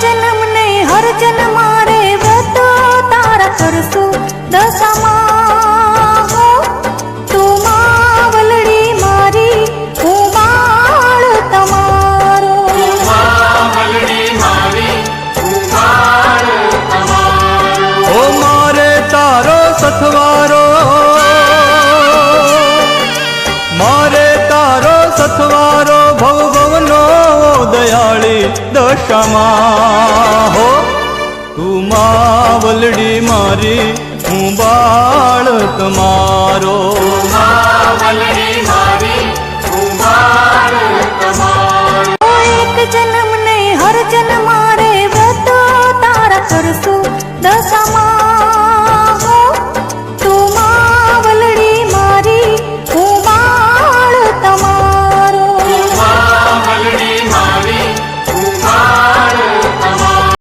जन्म नहीं हर जन्म मारे व्रत तारा करसू दशामा हो तू मावलड़ी मारी हूँ बाळ तमारो ओ मारे तारो सथवारो मारे तारो सथवारो भव भवनो दयाली दशामा हो तू मावलड़ी मारी हूँ बाळ तमारो एक जन्म नहीं हर जन्म मारे व्रत तारा करसू दशामा